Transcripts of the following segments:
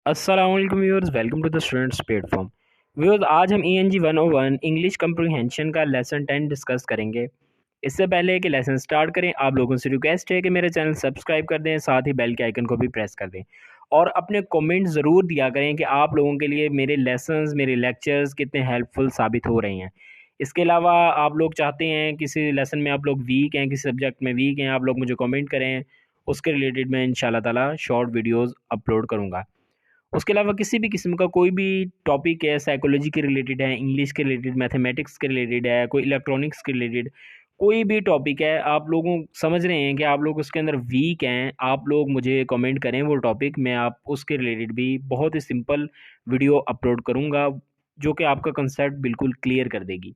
अस्सलाम वालेकुम viewers, welcome to the students platform. Viewers, आज हम ENG 101 इंग्लिश कम्प्रीहेंशन का लेसन 10 डिस्कस करेंगे। इससे पहले कि लेसन स्टार्ट करें, आप लोगों से रिक्वेस्ट है कि मेरे चैनल सब्सक्राइब कर दें, साथ ही बेल के आइकन को भी प्रेस कर दें और अपने कमेंट ज़रूर दिया करें कि आप लोगों के लिए मेरे लेसन्स, मेरे लेक्चर्स कितने हेल्पफुल साबित हो रहे हैं। इसके अलावा आप लोग चाहते हैं किसी लेसन में आप लोग वीक हैं, किसी सब्जेक्ट में वीक हैं, आप लोग मुझे कमेंट करें, उसके रिलेटेड मैं इंशाल्लाह ताला शॉर्ट वीडियोज़ अपलोड करूँगा। उसके अलावा किसी भी किस्म का कोई भी टॉपिक है, साइकोलॉजी के रिलेटेड है, इंग्लिश के रिलेटेड, मैथमेटिक्स के रिलेटेड है, कोई इलेक्ट्रॉनिक्स के रिलेटेड कोई भी टॉपिक है, आप लोगों समझ रहे हैं कि आप लोग उसके अंदर वीक हैं, आप लोग मुझे कमेंट करें वो टॉपिक, मैं आप उसके रिलेटेड भी बहुत ही सिंपल वीडियो अपलोड करूँगा, जो कि आपका कंसेप्ट बिल्कुल क्लियर कर देगी।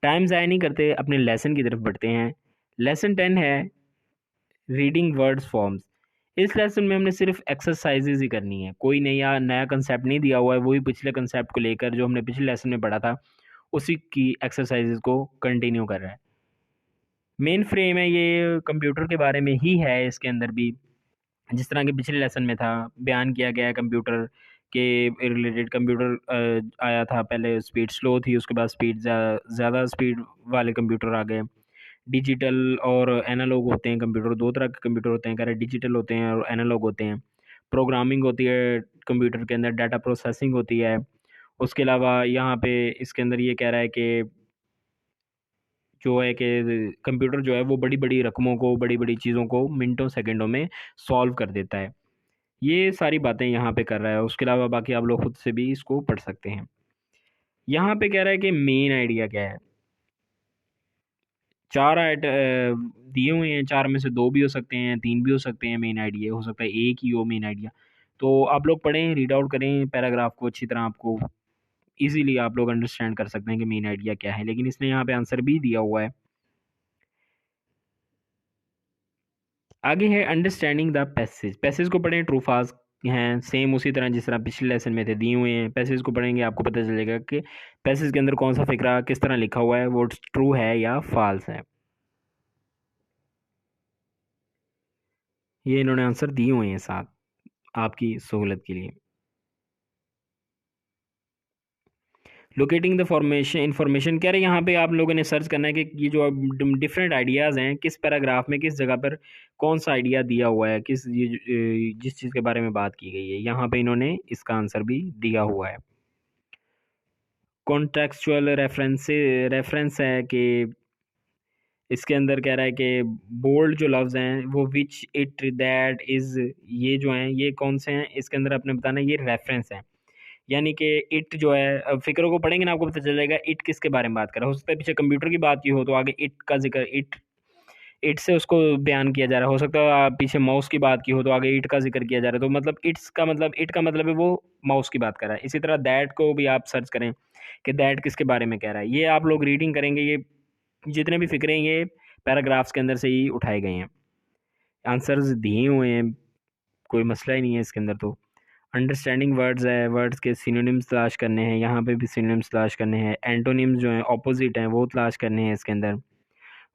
टाइम ज़ाया नहीं करते, अपने लेसन की तरफ बढ़ते हैं। लेसन 10 है रीडिंग वर्ड्स फॉर्म्स। इस लेसन में हमने सिर्फ एक्सरसाइजेज ही करनी है, कोई नया नया कंसेप्ट नहीं दिया हुआ है, वही पिछले कंसेप्ट को लेकर जो हमने पिछले लेसन में पढ़ा था उसी की एक्सरसाइजेज को कंटिन्यू कर रहा है। मेन फ्रेम है, ये कंप्यूटर के बारे में ही है। इसके अंदर भी जिस तरह के पिछले लेसन में था बयान किया गया है कंप्यूटर के रिलेटेड। कंप्यूटर आया था, पहले स्पीड स्लो थी, उसके बाद स्पीड ज़्यादा स्पीड वाले कंप्यूटर आ गए। डिजिटल और एनालॉग होते हैं कंप्यूटर, दो तरह के कंप्यूटर होते हैं, कह रहे डिजिटल होते हैं और एनालॉग होते हैं। प्रोग्रामिंग होती है कंप्यूटर के अंदर, डाटा प्रोसेसिंग होती है। उसके अलावा यहाँ पे इसके अंदर ये कह रहा है कि जो है कि कंप्यूटर जो है वो बड़ी बड़ी रकमों को, बड़ी बड़ी चीज़ों को मिनटों सेकंडों में सॉल्व कर देता है। ये सारी बातें यहाँ पे कर रहा है। उसके अलावा बाकी आप लोग खुद से भी इसको पढ़ सकते हैं। यहाँ पे कह रहा है कि मेन आइडिया क्या है। चार दिए हुए हैं, चार में से दो भी हो सकते हैं, तीन भी हो सकते हैं, मेन आइडिया हो सकता है एक ही हो मेन आइडिया। तो आप लोग पढ़ें, रीड आउट करें पैराग्राफ को अच्छी तरह, आपको इजीली आप लोग अंडरस्टैंड कर सकते हैं कि मेन आइडिया क्या है। लेकिन इसने यहाँ पे आंसर भी दिया हुआ है। आगे है अंडरस्टैंडिंग द पैसेज। पैसेज को पढ़ें, ट्रू फाल्स हैं सेम उसी तरह जिस तरह पिछले लेसन में थे, दिए हुए हैं। पैसेज को पढ़ेंगे आपको पता चलेगा कि पैसेज के अंदर कौन सा फिक्रा किस तरह लिखा हुआ है, वो ट्रू है या फाल्स है। ये इन्होंने आंसर दिए हुए हैं साथ आपकी सहूलत के लिए। लोकेटिंग द फॉर्मेशन इन्फॉर्मेशन कह रहे हैं यहाँ पे आप लोगों ने सर्च करना है कि ये जो डिफरेंट आइडियाज़ हैं किस पैराग्राफ में किस जगह पर कौन सा आइडिया दिया हुआ है, किस जिस चीज़ के बारे में बात की गई है, यहाँ पे इन्होंने इसका आंसर भी दिया हुआ है। कॉन्टेक्चुअल रेफरेंस है कि इसके अंदर कह रहा है कि बोल्ड जो लफ्ज़ हैं वो विच इट दैट इज़, ये जो हैं ये कौन से हैं, इसके अंदर आपने बताना है ये रेफरेंस है। यानी कि इट जो है, अब फ़िक्र को पढ़ेंगे ना आपको पता चल जाएगा इट किसके बारे में बात कर रहा है। हो सकता है पीछे कंप्यूटर की बात की हो तो आगे इट का ज़िक्र, इट से उसको बयान किया जा रहा है। हो सकता है पीछे माउस की बात की हो तो आगे इट का ज़िक्र किया जा रहा है। तो मतलब इट का मतलब है वो माउस की बात कर रहा है। इसी तरह दैट को भी आप सर्च करें कि दैट किसके बारे में कह रहा है। ये आप लोग रीडिंग करेंगे, ये जितने भी फ़िक्रे हैं ये पैराग्राफ्स के अंदर से ही उठाए गए हैं। आंसर्स दिए हुए हैं, कोई मसला ही नहीं है इसके अंदर। तो अंडरस्टैंडिंग वर्ड्स है, वर्ड्स के सिनोनिम्स तलाश करने हैं, यहाँ पे भी सिनोनिम्स तलाश करने हैं। एंटोनिम्स जो हैं ऑपोजिट हैं वो तलाश करने हैं इसके अंदर।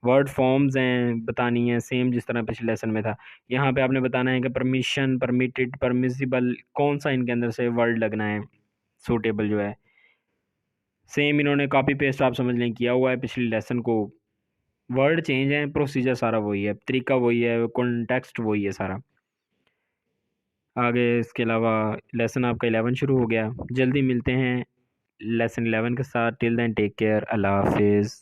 वर्ड फॉर्म्स हैं बतानी है, सेम जिस तरह पिछले लेसन में था। यहाँ पे आपने बताना है कि परमिशन, परमिटेड, परमिसिबल कौन सा इनके अंदर से वर्ड लगना है सूटेबल जो है। सेम इन्होंने कॉपी पेस्ट आप समझ लें किया हुआ है पिछले लेसन को। वर्ड चेंज है, प्रोसीजर सारा वही है, तरीका वही है, कॉन्टेक्स्ट वही है सारा। आगे इसके अलावा लेसन आपका 11 शुरू हो गया। जल्दी मिलते हैं लेसन 11 के साथ। टिल देन टेक केयर, अल्लाह हाफिज़।